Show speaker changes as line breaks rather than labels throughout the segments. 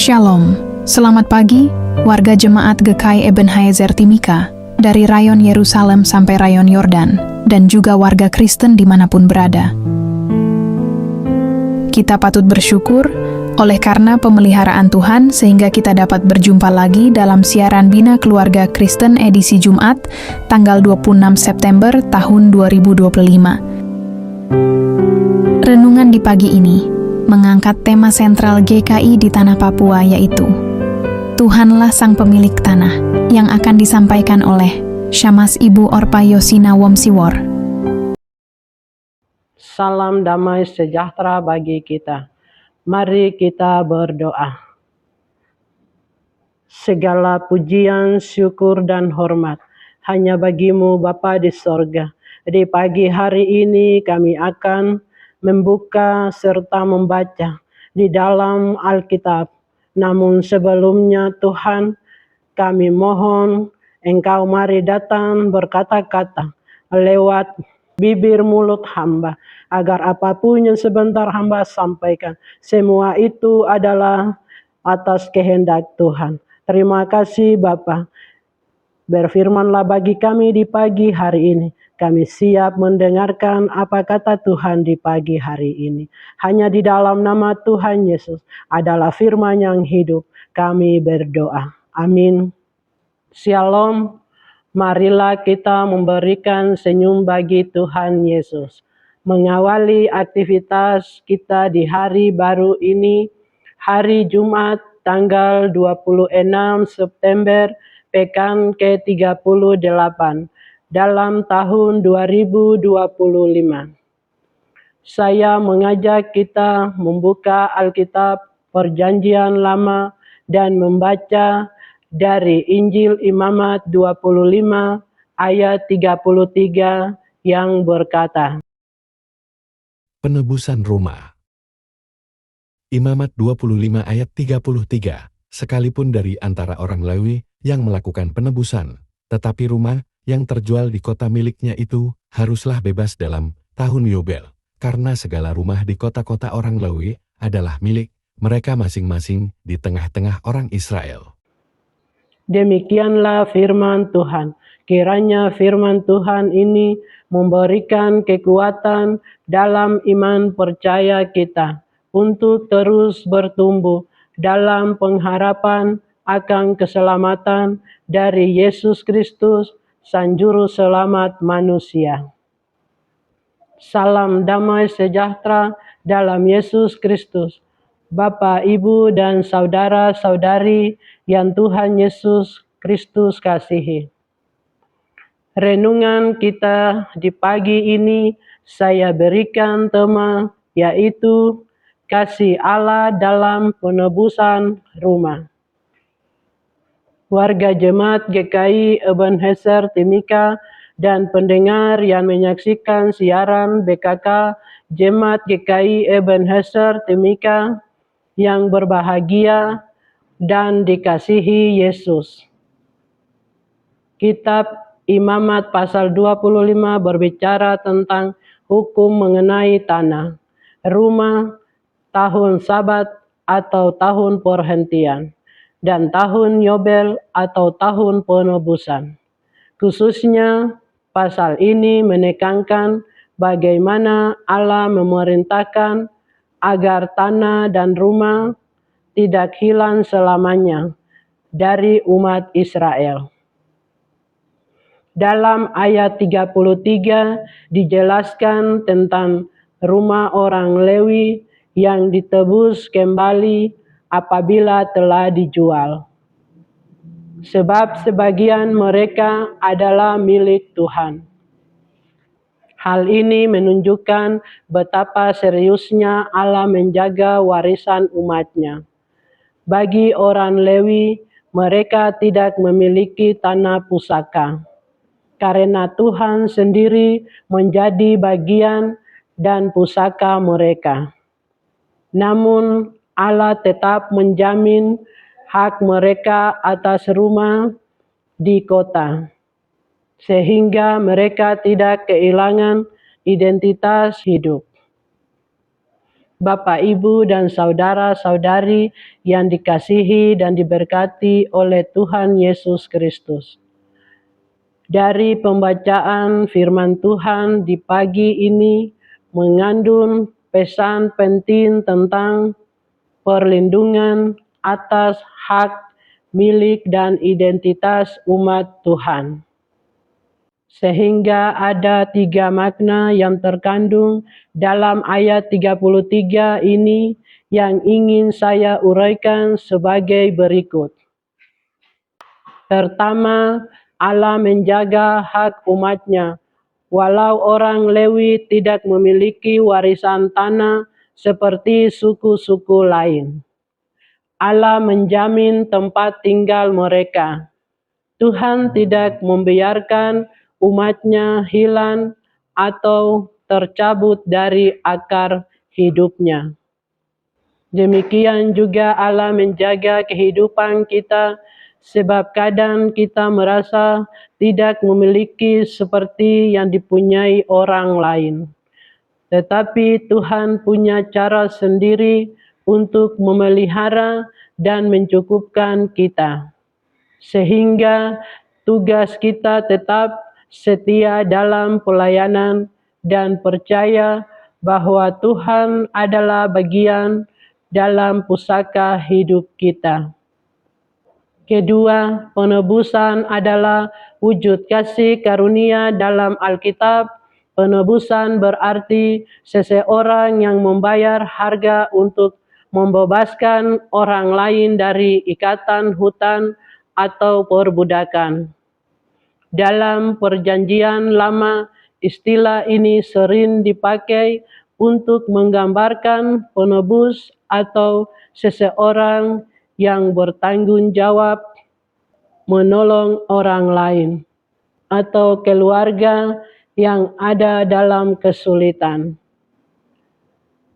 Shalom, selamat pagi, warga jemaat GKI Ebenezer Timika, dari rayon Yerusalem sampai rayon Yordan, dan juga warga Kristen dimanapun berada. Kita patut bersyukur oleh karena pemeliharaan Tuhan sehingga kita dapat berjumpa lagi dalam siaran Bina Keluarga Kristen edisi Jumat, tanggal 26 September tahun 2025. Renungan di pagi ini mengangkat tema sentral GKI di tanah Papua, yaitu Tuhanlah Sang Pemilik Tanah, yang akan disampaikan oleh Syamas Ibu Orpa Yosina Womsiwor.
Salam damai sejahtera bagi kita. Mari kita berdoa. Segala pujian, syukur, dan hormat hanya bagi-Mu Bapa di sorga. Di pagi hari ini kami akan membuka serta membaca di dalam Alkitab. Namun sebelumnya Tuhan, kami mohon Engkau mari datang berkata-kata lewat bibir mulut hamba, agar apapun yang sebentar hamba sampaikan, semua itu adalah atas kehendak Tuhan. Terima kasih Bapa. Berfirmanlah bagi kami di pagi hari ini. Kami siap mendengarkan apa kata Tuhan di pagi hari ini. Hanya di dalam nama Tuhan Yesus adalah firman yang hidup. Kami berdoa. Amin. Shalom. Marilah kita memberikan senyum bagi Tuhan Yesus. Mengawali aktivitas kita di hari baru ini, hari Jumat tanggal 26 September pekan ke-38 dalam tahun 2025. Saya mengajak kita membuka Alkitab Perjanjian Lama dan membaca dari Injil Imamat 25 ayat 33 yang berkata,
Penebusan Roma. Imamat 25 ayat 33, sekalipun dari antara orang Lewi yang melakukan penebusan, tetapi rumah yang terjual di kota miliknya itu haruslah bebas dalam tahun Yobel, karena segala rumah di kota-kota orang Lewi adalah milik mereka masing-masing di tengah-tengah orang Israel.
Demikianlah firman Tuhan. Kiranya firman Tuhan ini memberikan kekuatan dalam iman percaya kita untuk terus bertumbuh dalam pengharapan akan keselamatan dari Yesus Kristus, Sang Juru Selamat manusia. Salam damai sejahtera dalam Yesus Kristus. Bapak, Ibu, dan saudara-saudari yang Tuhan Yesus Kristus kasihi. Renungan kita di pagi ini saya berikan tema yaitu kasih Allah dalam penebusan rumah. Warga jemaat GKI Ebenezer Timika dan pendengar yang menyaksikan siaran BKK Jemaat GKI Ebenezer Timika yang berbahagia dan dikasihi Yesus. Kitab Imamat pasal 25 berbicara tentang hukum mengenai tanah, rumah, tahun Sabat atau tahun perhentian, dan tahun Yobel atau tahun penebusan. Khususnya pasal ini menekankan bagaimana Allah memerintahkan agar tanah dan rumah tidak hilang selamanya dari umat Israel. Dalam ayat 33 dijelaskan tentang rumah orang Lewi yang ditebus kembali apabila telah dijual. Sebab sebagian mereka adalah milik Tuhan. Hal ini menunjukkan betapa seriusnya Allah menjaga warisan umat-Nya. Bagi orang Lewi, mereka tidak memiliki tanah pusaka, karena Tuhan sendiri menjadi bagian dan pusaka mereka. Namun Allah tetap menjamin hak mereka atas rumah di kota, sehingga mereka tidak kehilangan identitas hidup. Bapak, Ibu, dan saudara-saudari yang dikasihi dan diberkati oleh Tuhan Yesus Kristus. Dari pembacaan firman Tuhan di pagi ini mengandung pesan penting tentang perlindungan atas hak milik dan identitas umat Tuhan. Sehingga ada 3 makna yang terkandung dalam ayat 33 ini yang ingin saya uraikan sebagai berikut. Pertama, Allah menjaga hak umatnya, walau orang Lewi tidak memiliki warisan tanah seperti suku-suku lain. Allah menjamin tempat tinggal mereka. Tuhan tidak membiarkan umatnya hilang atau tercabut dari akar hidupnya. Demikian juga Allah menjaga kehidupan kita, sebab kadang kita merasa tidak memiliki seperti yang dipunyai orang lain. Tetapi Tuhan punya cara sendiri untuk memelihara dan mencukupkan kita. Sehingga tugas kita tetap setia dalam pelayanan dan percaya bahwa Tuhan adalah bagian dalam pusaka hidup kita. Kedua, penebusan adalah wujud kasih karunia dalam Alkitab. Penebusan berarti seseorang yang membayar harga untuk membebaskan orang lain dari ikatan hutang atau perbudakan. Dalam Perjanjian Lama, istilah ini sering dipakai untuk menggambarkan penebus atau seseorang yang bertanggung jawab menolong orang lain atau keluarga yang ada dalam kesulitan.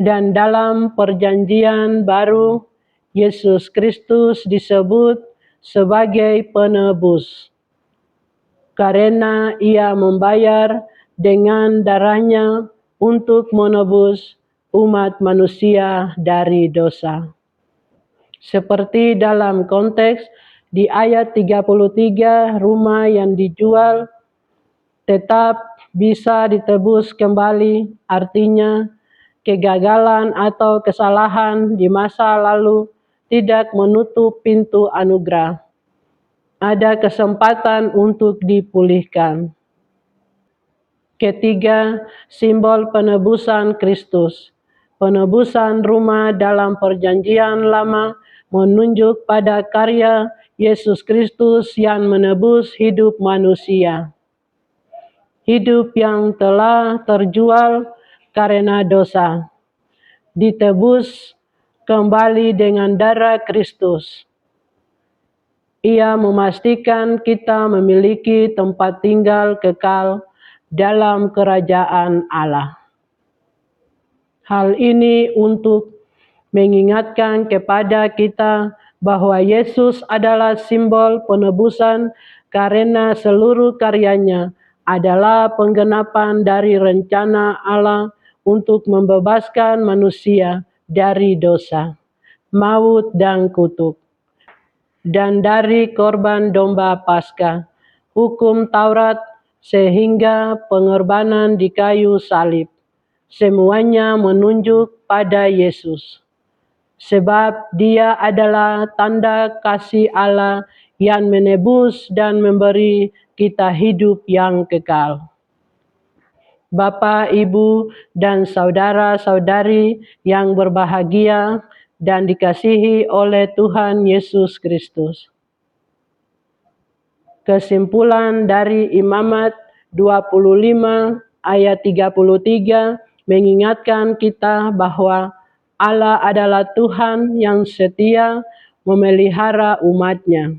Dan dalam Perjanjian Baru, Yesus Kristus disebut sebagai penebus, karena Ia membayar dengan darahnya untuk menebus umat manusia dari dosa. Seperti dalam konteks di ayat 33, rumah yang dijual tetap bisa ditebus kembali, artinya kegagalan atau kesalahan di masa lalu tidak menutup pintu anugerah. Ada kesempatan untuk dipulihkan. Ketiga, simbol penebusan Kristus. Penebusan rumah dalam Perjanjian Lama menunjuk pada karya Yesus Kristus yang menebus hidup manusia. Hidup yang telah terjual karena dosa, ditebus kembali dengan darah Kristus. Ia memastikan kita memiliki tempat tinggal kekal dalam kerajaan Allah. Hal ini untuk mengingatkan kepada kita bahwa Yesus adalah simbol penebusan karena seluruh karyanya adalah penggenapan dari rencana Allah untuk membebaskan manusia dari dosa, maut, dan kutuk. Dan dari korban domba Paskah, hukum Taurat, sehingga pengorbanan di kayu salib. Semuanya menunjuk pada Yesus. Sebab Dia adalah tanda kasih Allah yang menebus dan memberi kita hidup yang kekal. Bapak, Ibu, dan saudara-saudari yang berbahagia dan dikasihi oleh Tuhan Yesus Kristus. Kesimpulan dari Imamat 25 ayat 33 mengingatkan kita bahwa Allah adalah Tuhan yang setia memelihara umat-Nya.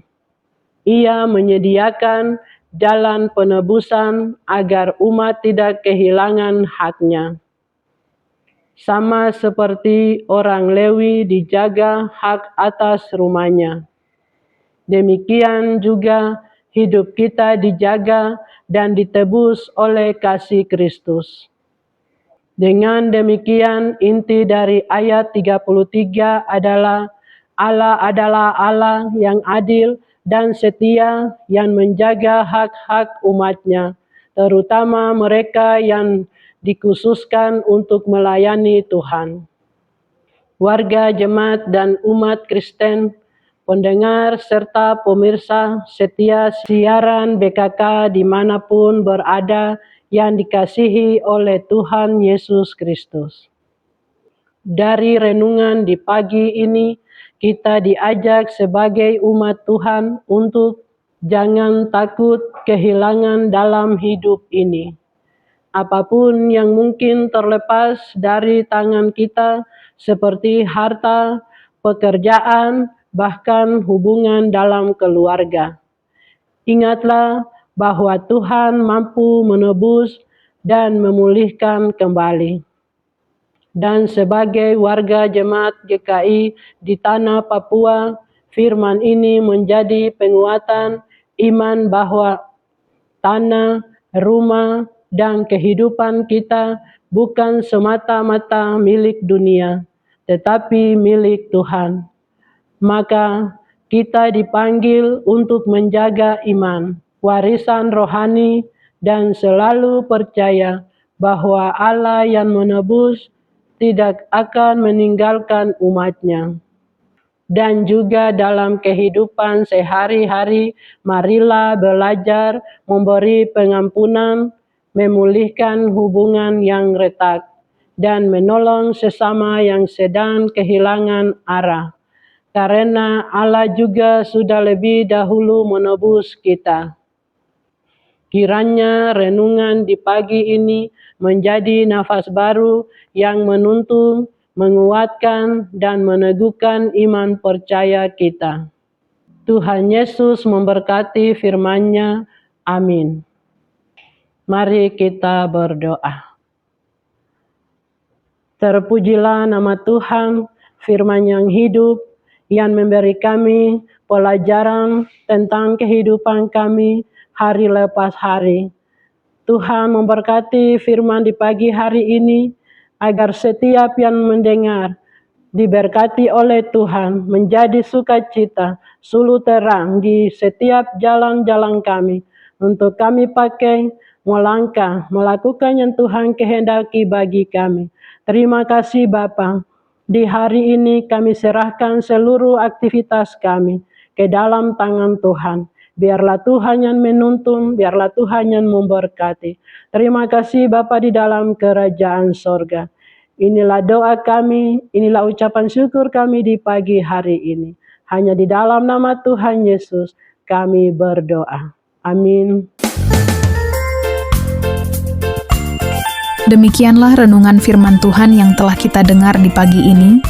Ia menyediakan jalan penebusan agar umat tidak kehilangan haknya. Sama seperti orang Lewi dijaga hak atas rumahnya. Demikian juga hidup kita dijaga dan ditebus oleh kasih Kristus. Dengan demikian, inti dari ayat 33 adalah Allah yang adil dan setia yang menjaga hak-hak umatnya, terutama mereka yang dikhususkan untuk melayani Tuhan. Warga jemaat dan umat Kristen, pendengar serta pemirsa setia siaran BKK dimanapun berada yang dikasihi oleh Tuhan Yesus Kristus. Dari renungan di pagi ini, kita diajak sebagai umat Tuhan untuk jangan takut kehilangan dalam hidup ini. Apapun yang mungkin terlepas dari tangan kita, seperti harta, pekerjaan, bahkan hubungan dalam keluarga. Ingatlah bahwa Tuhan mampu menebus dan memulihkan kembali. Dan sebagai warga jemaat GKI di tanah Papua, firman ini menjadi penguatan iman bahwa tanah, rumah, dan kehidupan kita bukan semata-mata milik dunia, tetapi milik Tuhan. Maka kita dipanggil untuk menjaga iman, warisan rohani, dan selalu percaya bahwa Allah yang menebus tidak akan meninggalkan umatnya. Dan juga dalam kehidupan sehari-hari, marilah belajar memberi pengampunan, memulihkan hubungan yang retak, dan menolong sesama yang sedang kehilangan arah. Karena Allah juga sudah lebih dahulu menebus kita. Kiranya renungan di pagi ini menjadi nafas baru yang menuntun, menguatkan, dan meneguhkan iman percaya kita. Tuhan Yesus memberkati firman-Nya. Amin. Mari kita berdoa. Terpujilah nama Tuhan, firman yang hidup, yang memberi kami pelajaran tentang kehidupan kami hari lepas hari. Tuhan memberkati firman di pagi hari ini, agar setiap yang mendengar diberkati oleh Tuhan, menjadi sukacita, suluh terang di setiap jalan-jalan kami, untuk kami pakai melangkah, melakukan yang Tuhan kehendaki bagi kami. Terima kasih Bapa. Di hari ini kami serahkan seluruh aktivitas kami ke dalam tangan Tuhan. Biarlah Tuhan yang menuntun, biarlah Tuhan yang memberkati. Terima kasih Bapa di dalam kerajaan sorga. Inilah doa kami, inilah ucapan syukur kami di pagi hari ini. Hanya di dalam nama Tuhan Yesus kami berdoa. Amin.
Demikianlah renungan firman Tuhan yang telah kita dengar di pagi ini.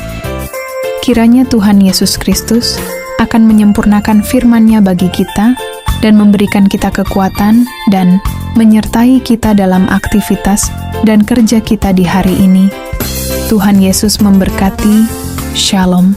Kiranya Tuhan Yesus Kristus akan menyempurnakan firman-Nya bagi kita dan memberikan kita kekuatan dan menyertai kita dalam aktivitas dan kerja kita di hari ini. Tuhan Yesus memberkati. Shalom.